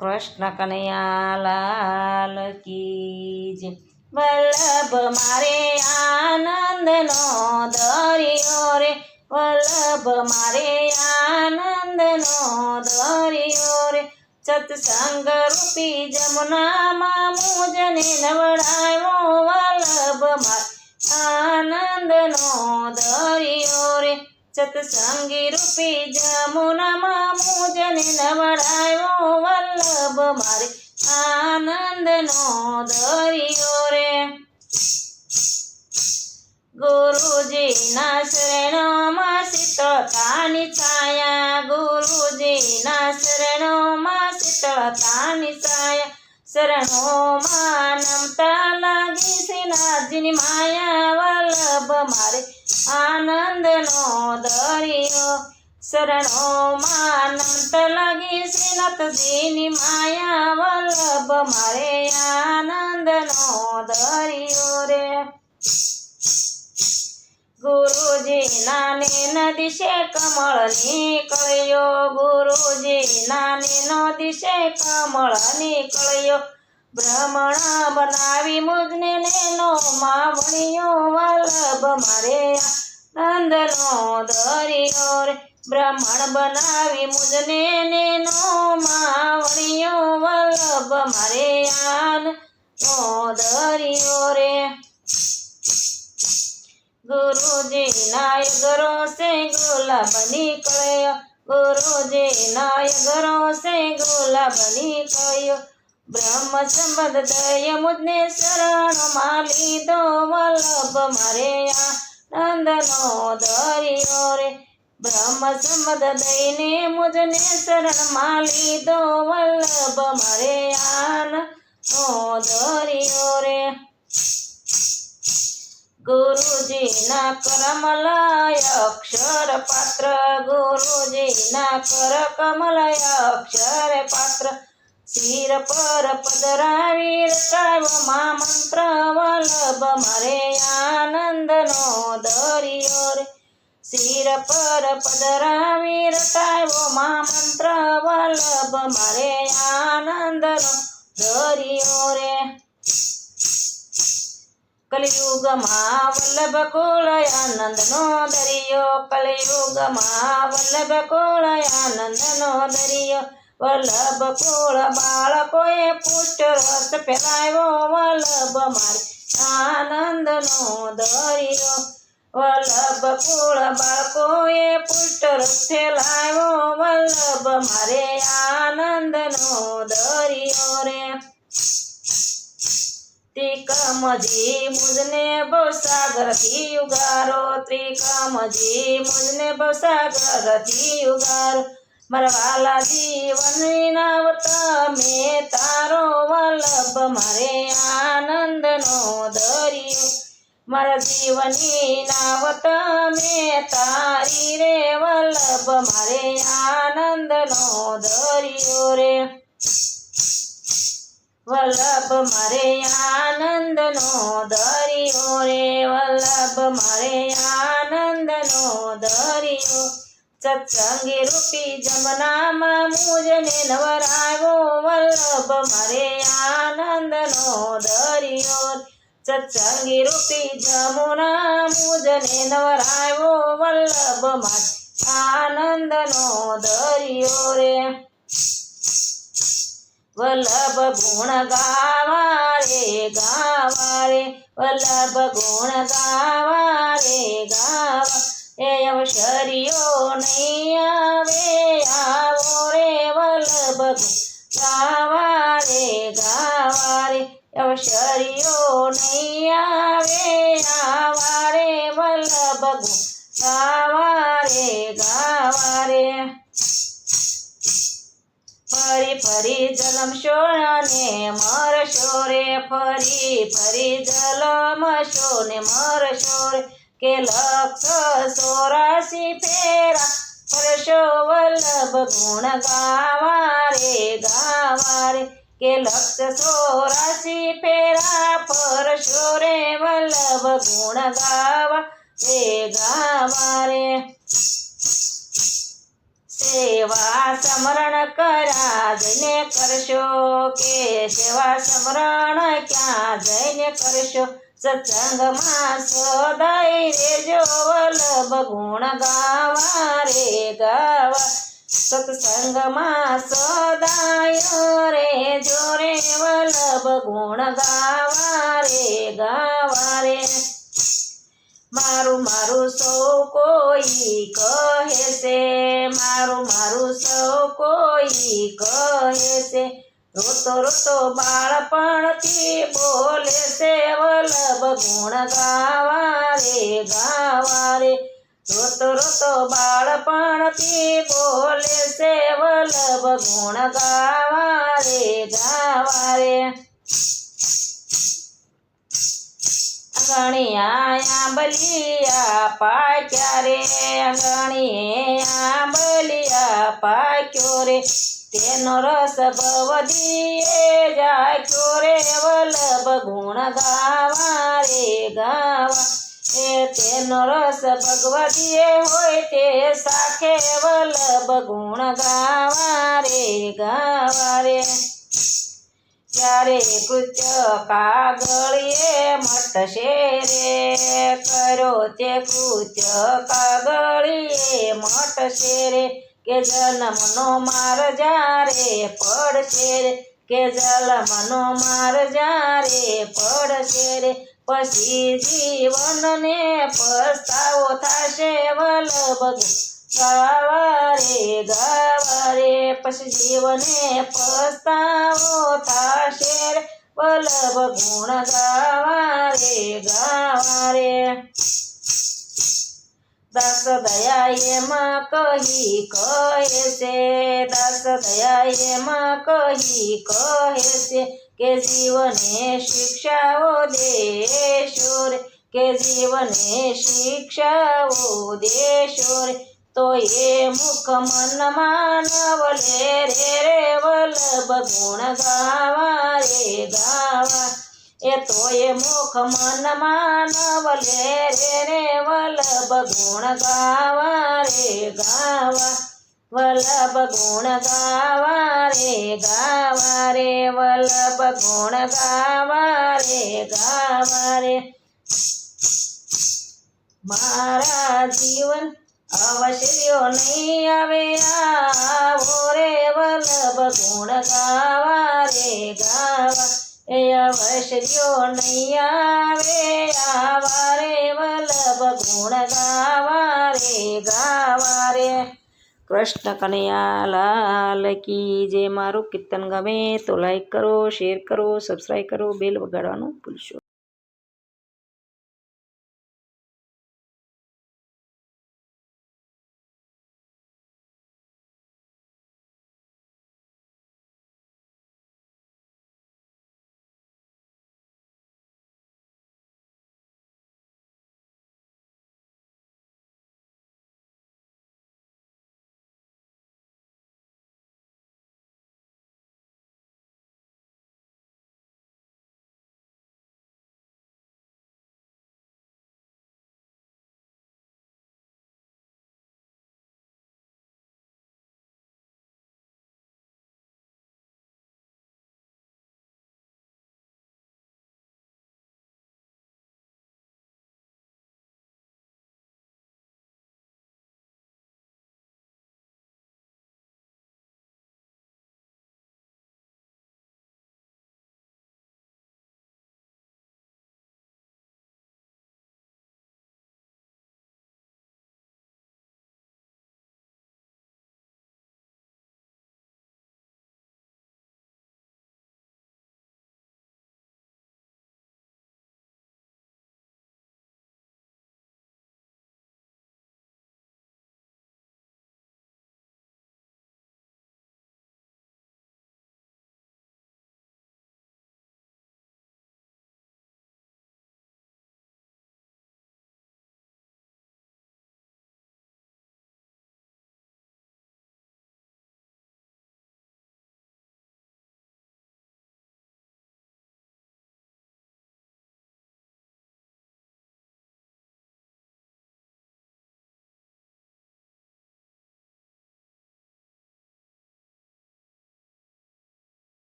કૃષ્ણ કનૈયા લાલ કી જય. વલ્લભ મારે આનંદનો દરિયો રે, વલ્લભ મારે આનંદનો દરિયો રે. સત્સંગ રૂપી જમુનામાં મુજને નવડાવ્યો, વલ્લભ મારે આનંદનો દરિયો રે. સત્સંગી રૂપી જમુનામાં મુજને નવડાવ્યો, વલ્લભ મારે આનંદનો દરિયો રે. ગુરુજીના શરણોમાં શીતળતાની છાયા, ગુરુજીના શરણોમાં શીતળતાની છાયા. શરણોમાં નમતા લાગી શ્રીનાથજીની માયા, વલ્લભ મારે આનંદનો દરિયો. શરણોમાં નમતા લાગી શ્રીનાથજીની માયા, વલ્લભ મારે આનંદનો દરિયો રે. ગુરુજીના નેન દિશે કમળ નીકળ્યો, ગુરુજીના નેનો દિશે કમળ નીકળ્યો. બ્રહ્મણ બનાવી મુજને નેનો માં વણ્યો, વલ્લભ મારે આનંદનો દરિયો રે. બ્રાહ્મણ બનાવી મુજને નેનો માં વણ્યો, વલ્લભ મારે આનંદનો દરિયો રે. ગુરુજીના અગરો સે ગુલાબ નીકળ્યો, ગુરુજીના અગરો સે ગુલાબ નીકળ્યો. બ્રહ્મ સંબંધ દય મુજને શરણમાં લીધો, વલ્લભ મારે આનંદનો દરિયો રે. બ્રહ્મ સંબંધ દઈને મુજને શરણમાં લીધો, વલ્લભ મારે આનંદનો દરિયો રે. ગુરુજીના કરમલય અક્ષર પાત્ર, ગુરુજીના કર કમલય અક્ષર પાત્ર. શિર પર પધરાવી રટાવ્યો મા મંત્ર, વલ્લભ મારે આનંદનો દરિયો રે. શિર પર પધરાવી રટાવ્યો મા મંત્ર, વલ્લભ મારે આનંદનો દરિયો રે. કલિયુગમાં વલ્લભ કુળ આનંદનો દરિયો, કલિયુગમાં વલ્લભ કુળ આનંદનો દરિયો. વલ્લભ કુળ બાળકોએ પુષ્ટ રસ ફેલાવ્યો, વલ્લભ મારે આનંદનો દરિયો. વલ્લભ કુળ બાળકોએ પુષ્ટ રસ ફેલાવ્યો, વલ્લભ મારે આનંદનો દરિયો રે. ત્રિકમજી મુજને ભવસાગરથી ઉગારો, ત્રિકમજી મુજને ભવસાગરથી ઉગારો. મારા વાલા જીવન વિનાવત મેં તારો, વલ્લભ મારે આનંદનો દરિયો. મારા જીવનની નાવત મેં તારી રે, વલ્લભ મારે આનંદનો દરિયો રે. વલ્લભ મારે આનંદનો દરિયો રે, વલ્લભ મારે આનંદનો દરિયો. સત્સંગી રૂપી જમનામાં મુજને નવરાવ્યો, વલ્લભ મારે આનંદનો દરિયો. સત્સંગી રૂપી જમુના મુજને નવરાવ્યો, વલ્લભ મારે આનંદનો દરિયો રે. વલ્લભ ગુણ ગાવા રે ગાવા રે, વલ્લભ ગુણ ગાવા રે ગાવા. એ અવસરીઓ નહીં આવે આવો રે, વલ્લભ ગુણ ગાવા રે ગાવા રે. અવસરીઓ નહીં આવે આવા રે, વલ્લભ ગુણ ગાવા રે ગાવા રે. ફરી ફરી જલમશો ને મરશો રે, ફરી ફરી જલમશો ને મરશો રે. કે લક્ષ 84 ફેરા ફરશો, વલ્લભ ગુણ ગાવા રે ગાવા રે. કે લક્ષ 84 ફેરા ફરશો રે, વલ્લભ ગુણ ગાવા રે ગાવા રે. સેવા સમરણ કર્યા જઈને કરશો કે સેવા સમરણ ક્યાં જઈને કરશો સત્સંગમાં સદાય રેજો વલ્લભ ગુણ ગાવા રે ગાવા સત્સંગમાં સદાય રેજો રે વલ્લભ ગુણ ગાવા રે મારું મારું સૌ કોઈ કહે છે મારું સૌ કોઈ કહે છે રોતો રોતો બાળપણથી બોલે છે વલ્લભ ગુણ ગાવા રે રોતો રોતો બાળપણથી બોલે છે વલ્લભ ગુણ ગાવા રે આંગણીયા આંબલિયા પાક્યા રે આંગણીએ આંબલિયા પાક્યો રે તેનો રસ ભવદીએ જાક્યો રે વલ્લભ ગુણ ગાવા એ તેનો રસ ભગવદીએ હોય તે સાખે વલ્લભ ગુણ ગાવા રે ત્યારે કૃત્ય કાગળીએ મટશે રે કરો તે કૃત્ય કાગળીએ મટશે રે કે જન્મનો માર જ્યારે પડશે રે કે જન્મનો માર જ્યારે પડશે રે પછી જીવનને પસ્તાવો થશે વલ્લભ ગાવા રે પછી જીવને પસ્તાવો થશે રે વલ્લભ ગુણ ગાવા રે દાસ દયા એમાં કહી કહે છે દાસ દયા એમાં કહી કહે છે કે જીવને શિક્ષાઓ દેશો રે કે જીવને શિક્ષાઓ દેશો રે તો એ મુખ મન માનવલે રે વલ્લભ ગુણ ગાવા એ તો એ મુખ મન માનવલે રે વલ્લભ ગુણ ગાવા વલ્લભ ગુણ ગાવા રે વલ્લભ ગુણ ગાવા રે મારા જીવન અવશ્યો નહીં આવે આવો રે વલ્લભ ગુણ ગાવા એ અવશ્યો નહીં આવે આવા રે વલ્લભ ગુણ ગાવા રે કૃષ્ણ કનૈયા લાલ કી જે મારું કીર્તન ગમે તો લાઈક કરો શેર કરો સબસ્ક્રાઈબ કરો બેલ વગાડવાનું ભૂલશો